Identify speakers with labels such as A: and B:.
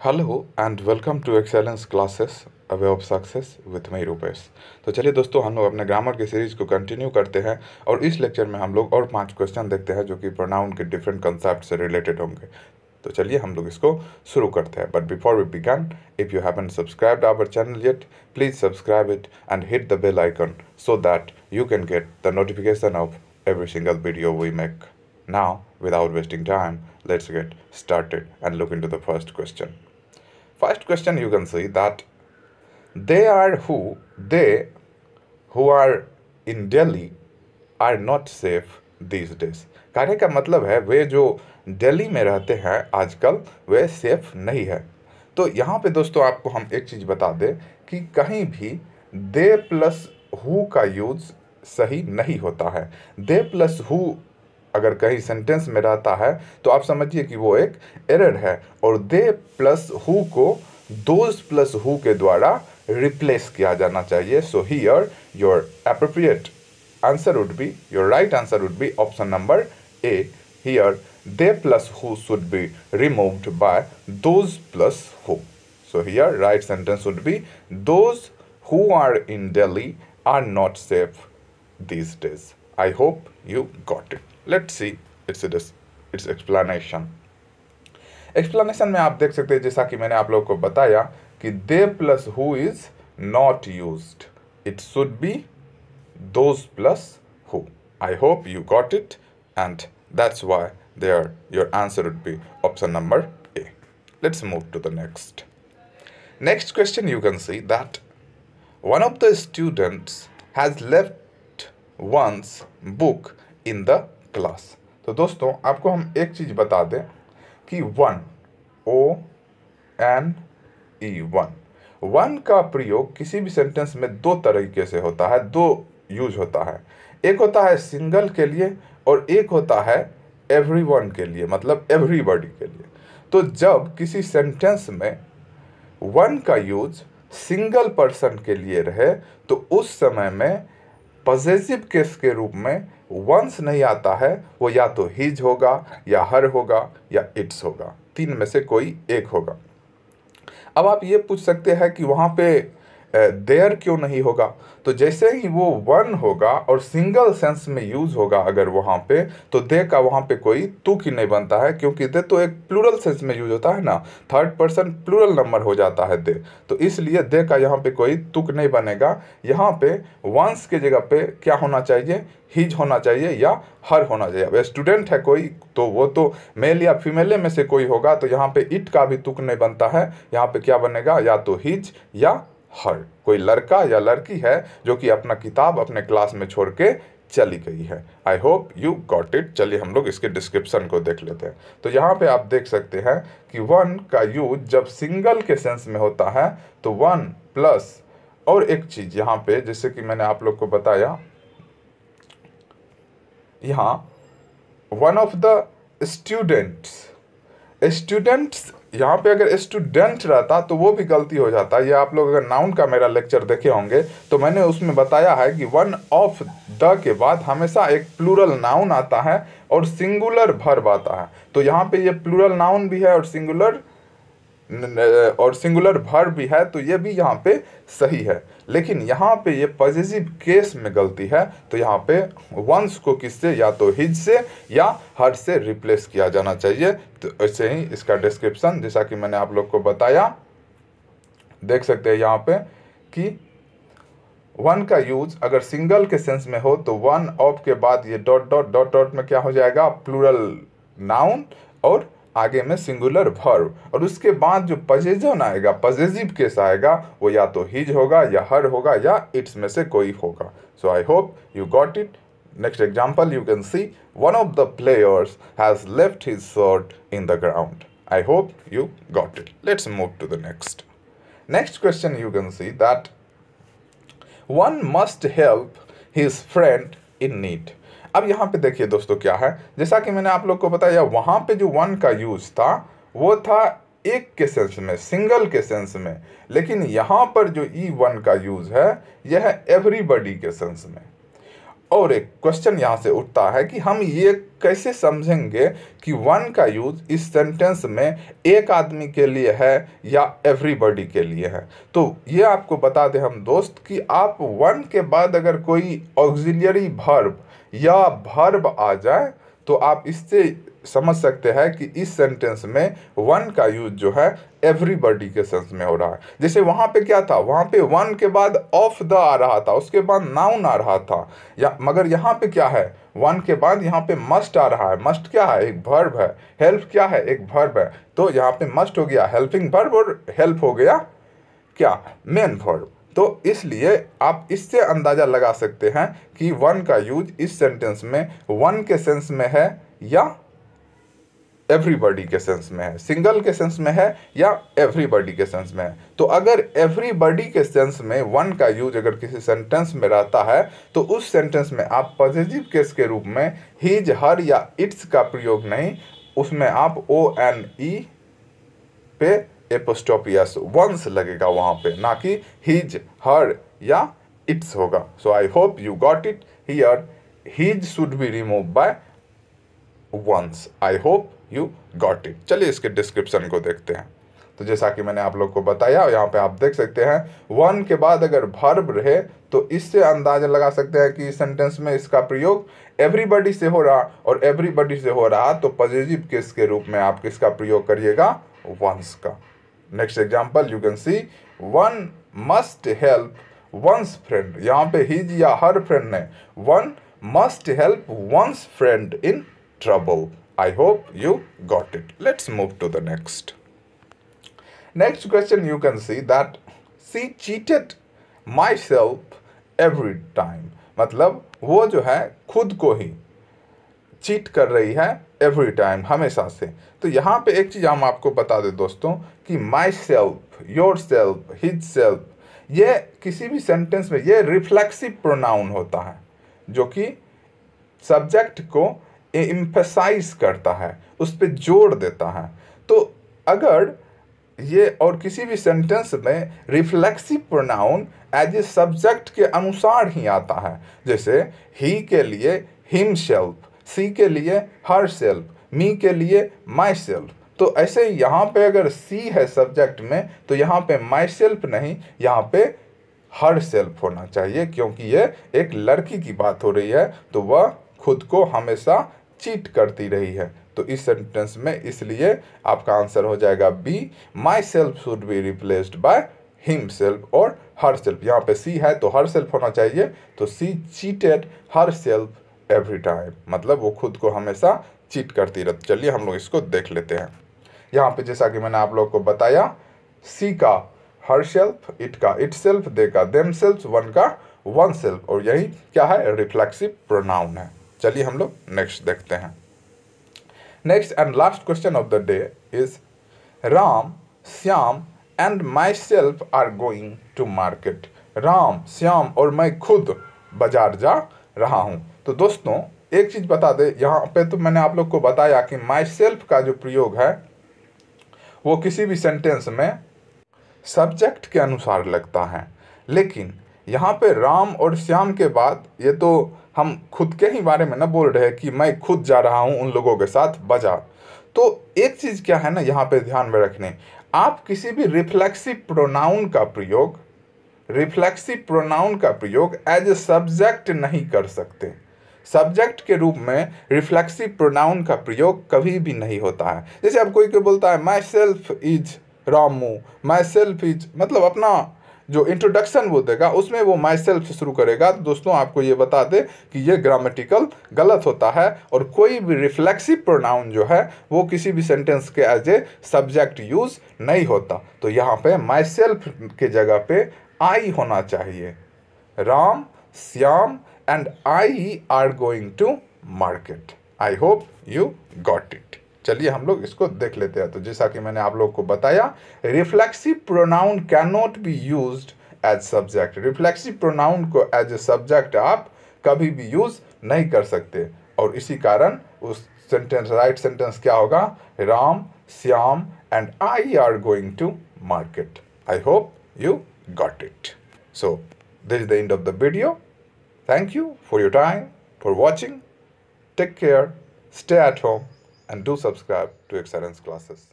A: Hello and welcome to excellence classes a way of success with me Rupesh. तो चलिए दोस्तों, हम लोग अपने ग्रामर की सीरीज़ को कंटिन्यू करते हैं और इस लेक्चर में हम लोग और 5 क्वेश्चन देखते हैं जो कि प्रोनाउन के डिफरेंट कंसेप्ट से रिलेटेड होंगे। तो चलिए हम लोग इसको शुरू करते हैं। But before we begin, if you haven't subscribed our channel yet, please subscribe it and hit the bell icon so that you can get the notification of every single video we make. Now, without wasting time, let's get started and look into the first question. First question, you can see that they who are in Delhi are not safe these days. कहने का मतलब है वे जो दिल्ली में रहते हैं आजकल वे safe नहीं है। तो यहाँ पे दोस्तों आपको हम एक चीज़ बता दें कि कहीं भी दे प्लस हु का यूज़ सही नहीं होता है। दे प्लस हु अगर कहीं सेंटेंस में रहता है तो आप समझिए कि वो एक एरर है, और दे प्लस हु को दोज प्लस हु के द्वारा रिप्लेस किया जाना चाहिए। So here your appropriate answer would be, your right answer would be option number A. Here they plus who should be removed by those plus who. So here right sentence would be those who are in Delhi are not safe these days. I hope you got it. Let's see its explanation. Explanation में आप देख सकते हैं, जैसा कि मैंने आप लोगों को बताया कि they plus who is not used. It should be those plus who. I hope you got it, and that's why there your answer would be option number A. Let's move to the next. Next question, you can see that one of the students has left one's book in the class. तो दोस्तों आपको हम एक चीज़ बता दें कि one one का प्रयोग किसी भी सेंटेंस में दो तरीके से होता है, दो यूज होता है। एक होता है सिंगल के लिए और एक होता है एवरीवन के लिए, मतलब एवरीबॉडी के लिए। तो जब किसी सेंटेंस में वन का यूज सिंगल पर्सन के लिए रहे तो उस समय में पॉजेसिव केस के रूप में वंस नहीं आता है, वो या तो हिज होगा या हर होगा या इट्स होगा, तीन में से कोई एक होगा। अब आप ये पूछ सकते हैं कि वहाँ पे देयर क्यों नहीं होगा। तो जैसे ही वो वन होगा और सिंगल सेंस में यूज़ होगा अगर वहाँ पे, तो दे का वहाँ पे कोई तुक ही नहीं बनता है, क्योंकि दे तो एक प्लूरल सेंस में यूज होता है ना, थर्ड पर्सन प्लूरल नंबर हो जाता है दे, तो इसलिए दे का यहाँ पे कोई तुक नहीं बनेगा। यहाँ पे वंस के जगह पे क्या होना चाहिए, हिज होना चाहिए या हर होना चाहिए। अब स्टूडेंट है कोई तो वो तो मेल या फीमेल में से कोई होगा, तो यहाँ पे इट का भी तुक नहीं बनता है, यहाँ पे क्या बनेगा, या तो हिज या हर। कोई लड़का या लड़की है जो कि अपना किताब अपने क्लास में छोड़ के चली गई है। आई होप यू गॉट इट। चलिए हम लोग इसके डिस्क्रिप्शन को देख लेते हैं। तो यहाँ पे आप देख सकते हैं कि वन का यूज जब सिंगल के सेंस में होता है तो वन प्लस, और एक चीज यहाँ पे जैसे कि मैंने आप लोग को बताया, यहाँ वन ऑफ द स्टूडेंट्स यहाँ पे अगर स्टूडेंट रहता तो वो भी गलती हो जाता। ये आप लोग अगर नाउन का मेरा लेक्चर देखे होंगे तो मैंने उसमें बताया है कि वन ऑफ द के बाद हमेशा एक प्लूरल नाउन आता है और सिंगुलर वर्ब आता है। तो यहाँ पे ये प्लूरल नाउन भी है और सिंगुलर वर्ब भी है, तो ये भी यहाँ पे सही है। लेकिन यहाँ पे ये पॉजेसिव केस में गलती है, तो यहाँ पे वंस को किससे, या तो हिज से या हर से रिप्लेस किया जाना चाहिए। तो ऐसे ही इसका डिस्क्रिप्शन जैसा कि मैंने आप लोग को बताया, देख सकते हैं यहाँ पे कि वन का यूज अगर सिंगल के सेंस में हो तो वन ऑफ के बाद ये डॉट डॉट डॉट डॉट में क्या हो जाएगा, प्लूरल नाउन और आगे में सिंगुलर वर्ब, और उसके बाद जो पॉजेसिव आएगा, पॉजेसिव केस आएगा, वो या तो हिज होगा या हर होगा या इट्स में से कोई होगा। So I hope you got it. Next example, you can see one of the players has left his shirt in the ground. I hope you got it. Let's move to the next question. You can see that one must help his friend in need. अब यहाँ पे देखिए दोस्तों क्या है, जैसा कि मैंने आप लोग को बताया, वहाँ पे जो वन का यूज था वो था एक के सेंस में, सिंगल के सेंस में, लेकिन यहाँ पर जो ई वन का यूज है यह है एवरीबॉडी के सेंस में। और एक क्वेश्चन यहाँ से उठता है कि हम ये कैसे समझेंगे कि वन का यूज इस सेंटेंस में एक आदमी के लिए है या एवरीबॉडी के लिए है। तो ये आपको बता दें हम दोस्त कि आप वन के बाद अगर कोई ऑक्सिलियरी वर्ब या वर्ब आ जाए तो आप इससे समझ सकते हैं कि इस सेंटेंस में वन का यूज जो है एवरीबॉडी के सेंस में हो रहा है। जैसे वहाँ पे क्या था, वहाँ पे वन के बाद ऑफ द आ रहा था, उसके बाद नाउन आ रहा था, या मगर यहाँ पे क्या है, वन के बाद यहाँ पे मस्ट आ रहा है। मस्ट क्या है, एक वर्ब है। हेल्प क्या है, एक वर्ब है। तो यहाँ पे मस्ट हो गया हेल्पिंग वर्ब और हेल्प हो गया क्या, मेन वर्ब। तो इसलिए आप इससे अंदाजा लगा सकते हैं कि वन का यूज इस सेंटेंस में वन के सेंस में है या एवरीबॉडी के सेंस में है, सिंगल के सेंस में है या एवरीबॉडी के सेंस में है। तो अगर एवरीबॉडी के सेंस में वन का यूज अगर किसी सेंटेंस में रहता है तो उस सेंटेंस में आप पॉजिटिव केस के रूप में हिज, हर या इट्स का प्रयोग नहीं, उसमें आप ONE पे एपोस्ट्रोफी एस वंस लगेगा वहाँ पे, ना कि हिज, हर या इट्स होगा। So I hope you got it. Here his should be remove by ones. I hope you got it. चलिए इसके डिस्क्रिप्शन को देखते हैं। तो जैसा कि मैंने आप लोग को बताया, यहाँ पे आप देख सकते हैं वन के बाद अगर वर्ब रहे तो इससे अंदाजा लगा सकते हैं कि सेंटेंस में इसका प्रयोग एवरीबॉडी से हो रहा, और एवरीबॉडी से हो रहा तो पॉजिटिव केस के रूप में आप किसका प्रयोग करिएगा, वंस का। Next example you can see, one must help one's friend. यहाँ पे हिज या हर फ्रेंड ने, one must help one's friend in trouble. I hope you got it. Let's move to the next. Next question you can see that she cheated myself every time. मतलब वो जो है खुद को ही cheat कर रही है every time, हमेशा से। तो यहाँ पे एक चीज़ हम आपको बता दें दोस्तों कि myself, yourself, himself, ये किसी भी सेंटेंस में ये रिफ्लेक्सिव प्रोनाउन होता है जो कि सब्जेक्ट को एम्फसाइज करता है, उस पर जोड़ देता है। तो अगर ये और किसी भी सेंटेंस में reflexive pronoun as a subject के अनुसार ही आता है, जैसे ही के लिए हिमसेल्फ, सी के लिए हर सेल्फ, मी के लिए माई सेल्फ। तो ऐसे ही यहाँ पे अगर सी है सब्जेक्ट में तो यहाँ पे माई सेल्फ नहीं, यहाँ पे हर सेल्फ होना चाहिए, क्योंकि ये एक लड़की की बात हो रही है तो वह खुद को हमेशा चीट करती रही है। तो इस सेंटेंस में इसलिए आपका आंसर हो जाएगा B, myself should be replaced by himself और हर सेल्फ। यहाँ पे सी है तो हर सेल्फ होना चाहिए, तो she cheated herself every time, मतलब वो खुद को हमेशा चीट करती रहती। चलिए हम लोग इसको देख लेते हैं। यहाँ पे जैसा कि मैंने आप लोग को बताया, सी का हर सेल्फ, इट का इट सेल्फ, दे का देम सेल्फ, वन का वन सेल्फ, और यही क्या है, रिफ्लेक्सिव प्रोनाउन है। चलिए हम लोग नेक्स्ट देखते हैं। Next and last question of the day is, Ram, Shyam and myself are going to market. Ram, Shyam और मैं खुद बाजार जा रहा हूँ। तो दोस्तों एक चीज़ बता दे, यहाँ पे तो मैंने आप लोग को बताया कि माई सेल्फ का जो प्रयोग है वो किसी भी सेंटेंस में सब्जेक्ट के अनुसार लगता है, लेकिन यहाँ पे राम और श्याम के बाद ये तो हम खुद के ही बारे में ना बोल रहे हैं कि मैं खुद जा रहा हूँ उन लोगों के साथ बाजार। तो एक चीज़ क्या है ना यहाँ पे ध्यान में रखने, आप किसी भी रिफ्लेक्सिव प्रोनाउन का प्रयोग एज ए सब्जेक्ट नहीं कर सकते। सब्जेक्ट के रूप में रिफ्लेक्सिव प्रोनाउन का प्रयोग कभी भी नहीं होता है। जैसे अब कोई बोलता है my self is Ramu, my self is, मतलब अपना जो इंट्रोडक्शन वो देगा उसमें वो माई सेल्फ से शुरू करेगा। तो दोस्तों आपको ये बता दे कि ये ग्रामेटिकल गलत होता है, और कोई भी रिफ्लेक्सिव प्रोनाउन जो है वो किसी भी सेंटेंस के एज ए सब्जेक्ट यूज नहीं होता। तो यहाँ पे माई सेल्फ के जगह पे आई होना चाहिए। Ram, Shyam and I are going to market. I hope you got it. चलिए हम लोग इसको देख लेते हैं। तो जैसा कि मैंने आप लोग को बताया, reflexive pronoun can not be used as subject. Reflexive pronoun को एज ए सब्जेक्ट आप कभी भी यूज नहीं कर सकते, और इसी कारण उस सेंटेंस, राइट सेंटेंस क्या होगा, Ram, Shyam and I are going to market. I hope you got it. So this is the end of the video. Thank you for your time, for watching. Take care, stay at home, and do subscribe to Excellence Classes.